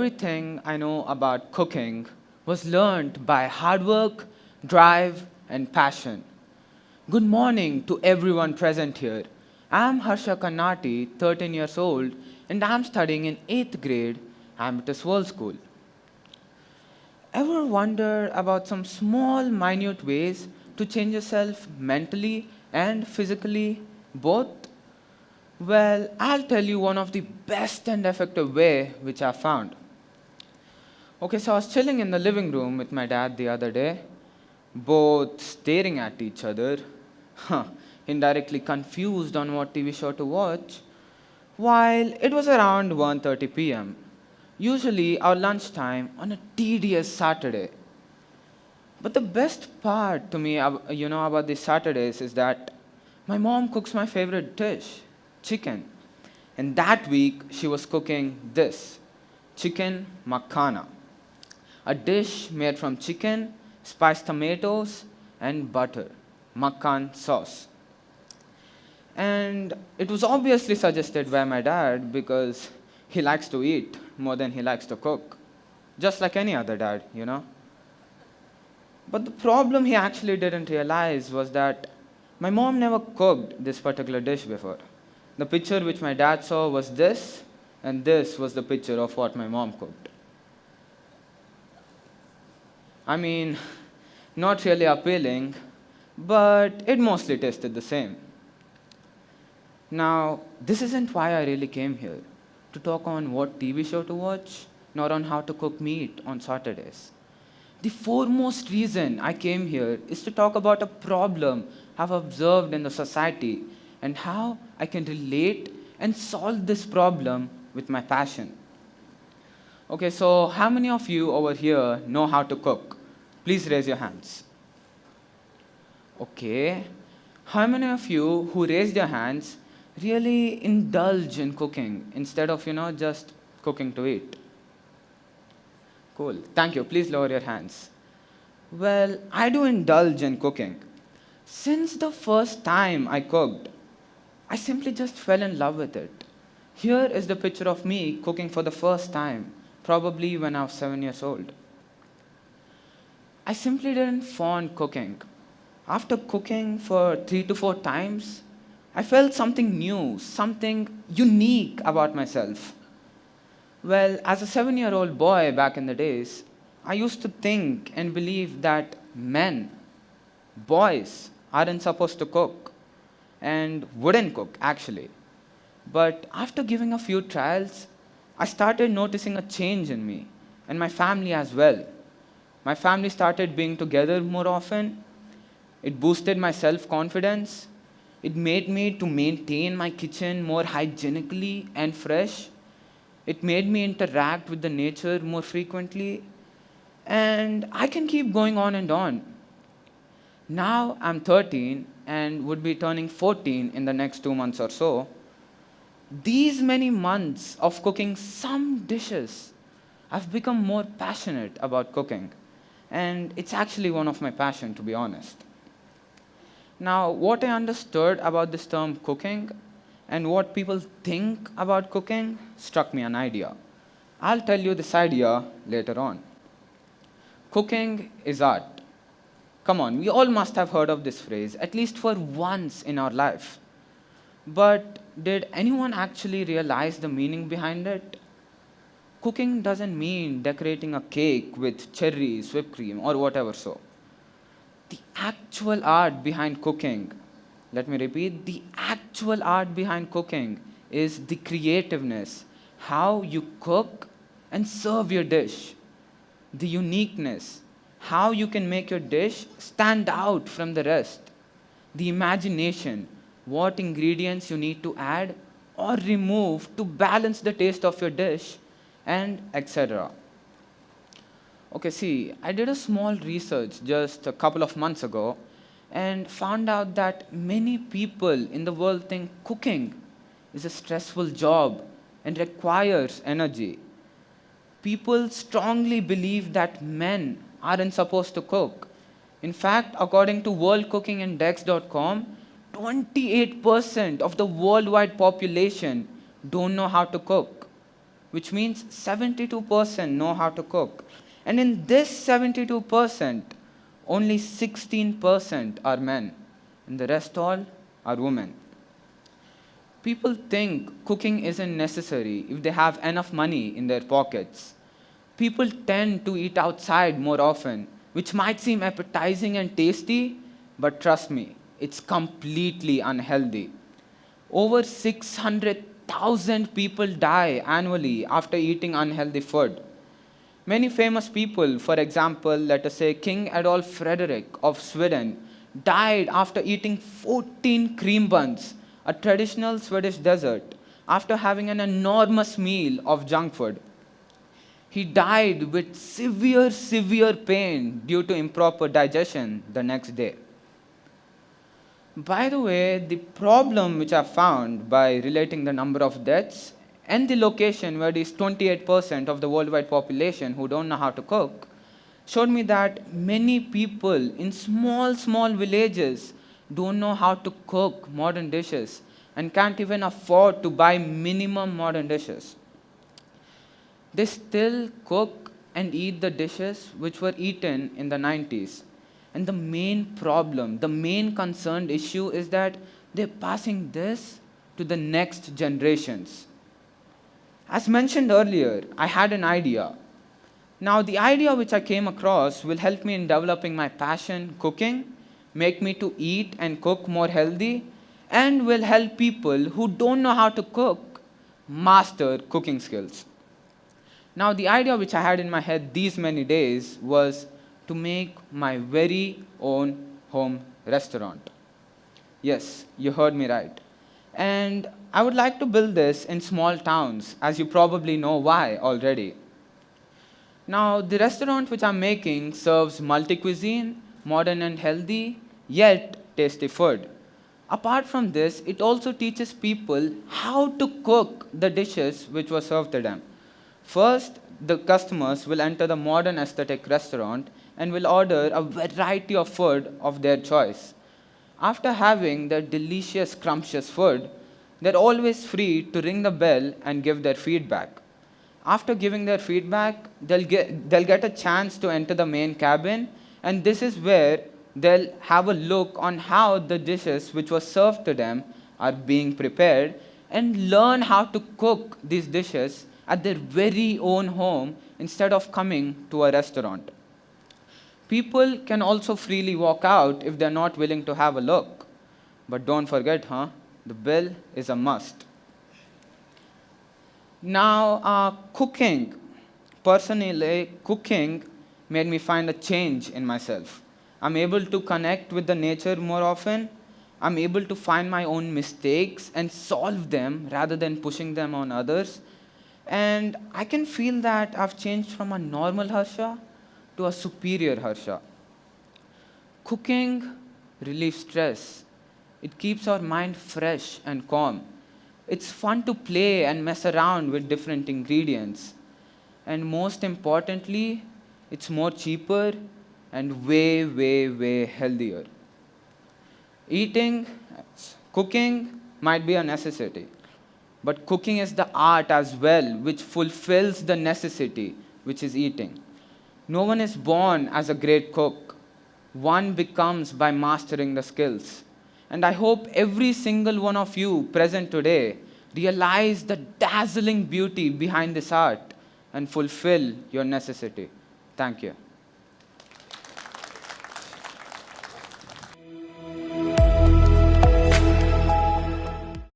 everything I know about cooking was learned by hard work, drive, and passion. Good morning to everyone present here. I'm Harsha Karnati, 13 years old, and I'm studying in 8th grade, Ambitus World School. Ever wonder about some small, minute ways to change yourself mentally and physically, both? Well, I'll tell you one of the best and effective way which I found. Okay, so I was chilling in the living room with my dad the other day, both staring at each other, indirectly confused on what TV show to watch, while it was around 1:30 p.m., usually our lunchtime on a tedious Saturday. But the best part to me, about these Saturdays is that my mom cooks my favorite dish, chicken. And that week, she was cooking this, chicken makhana, a dish made from chicken, spiced tomatoes, and butter, makhan sauce. And it was obviously suggested by my dad because he likes to eat more than he likes to cook, just like any other dad. But the problem he actually didn't realize was that my mom never cooked this particular dish before. The picture which my dad saw was this, and this was the picture of what my mom cooked. I mean, not really appealing, but it mostly tasted the same. Now, this isn't why I really came here, to talk on what TV show to watch, nor on how to cook meat on Saturdays. The foremost reason I came here is to talk about a problem I've observed in the society and how I can relate and solve this problem with my passion. Okay, so how many of you over here know how to cook? Please raise your hands. Okay, how many of you who raised your hands really indulge in cooking instead of, just cooking to eat? Cool. Thank you. Please lower your hands. Well, I do indulge in cooking. Since the first time I cooked, I simply just fell in love with it. Here is the picture of me cooking for the first time, probably when I was 7 years old. I simply didn't fawn cooking. After cooking for 3 to 4 times, I felt something new, something unique about myself. Well, as a 7-year-old boy back in the days, I used to think and believe that men, boys, aren't supposed to cook, and wouldn't cook, actually. But after giving a few trials, I started noticing a change in me, and my family as well. My family started being together more often. It boosted my self-confidence. It made me to maintain my kitchen more hygienically and fresh. It made me interact with the nature more frequently. And I can keep going on and on. Now I'm 13 and would be turning 14 in the next 2 months or so. These many months of cooking some dishes, I've become more passionate about cooking. And it's actually one of my passions, to be honest. Now, what I understood about this term cooking and what people think about cooking struck me an idea. I'll tell you this idea later on. Cooking is art. Come on, we all must have heard of this phrase, at least for once in our life. But did anyone actually realize the meaning behind it? Cooking doesn't mean decorating a cake with cherries, whipped cream, or whatever so. The actual art behind cooking, let me repeat, the actual art behind cooking is the creativeness, how you cook and serve your dish, the uniqueness, how you can make your dish stand out from the rest, the imagination, what ingredients you need to add or remove to balance the taste of your dish, and etc. Okay, see, I did a small research just a couple of months ago and found out that many people in the world think cooking is a stressful job and requires energy. People strongly believe that men aren't supposed to cook. In fact, according to worldcookingindex.com, 28% of the worldwide population don't know how to cook. which means 72% know how to cook. And in this 72%, only 16% are men, and the rest all are women. People think cooking isn't necessary if they have enough money in their pockets. People tend to eat outside more often, which might seem appetizing and tasty, but trust me, it's completely unhealthy. Over 600,000 people die annually after eating unhealthy food. Many famous people, for example, let us say King Adolf Frederick of Sweden, died after eating 14 cream buns, a traditional Swedish dessert, after having an enormous meal of junk food. He died with severe pain due to improper digestion the next day. By the way, the problem which I found by relating the number of deaths and the location where these 28% of the worldwide population who don't know how to cook showed me that many people in small villages don't know how to cook modern dishes and can't even afford to buy minimum modern dishes. They still cook and eat the dishes which were eaten in the 90s. And the main problem, the main concerned issue is that they're passing this to the next generations. As mentioned earlier, I had an idea. Now, the idea which I came across will help me in developing my passion cooking, make me to eat and cook more healthy, and will help people who don't know how to cook master cooking skills. Now, the idea which I had in my head these many days was to make my very own home restaurant. Yes, you heard me right. And I would like to build this in small towns, as you probably know why already. Now, the restaurant which I'm making serves multi-cuisine, modern and healthy, yet tasty food. Apart from this, it also teaches people how to cook the dishes which were served to them. First, the customers will enter the modern aesthetic restaurant and will order a variety of food of their choice. After having their delicious, scrumptious food, they're always free to ring the bell and give their feedback. After giving their feedback, they'll get a chance to enter the main cabin, and this is where they'll have a look on how the dishes which were served to them are being prepared and learn how to cook these dishes at their very own home instead of coming to a restaurant. People can also freely walk out if they're not willing to have a look. But don't forget, the bill is a must. Now, cooking. Personally, cooking made me find a change in myself. I'm able to connect with the nature more often. I'm able to find my own mistakes and solve them rather than pushing them on others. And I can feel that I've changed from a normal Harsha to a superior Harsha. Cooking relieves stress. It keeps our mind fresh and calm. It's fun to play and mess around with different ingredients. And most importantly, it's more cheaper and way healthier. Cooking might be a necessity, but cooking is the art as well, which fulfills the necessity, which is eating. No one is born as a great cook. One becomes by mastering the skills. And I hope every single one of you present today realize the dazzling beauty behind this art and fulfill your necessity. Thank you.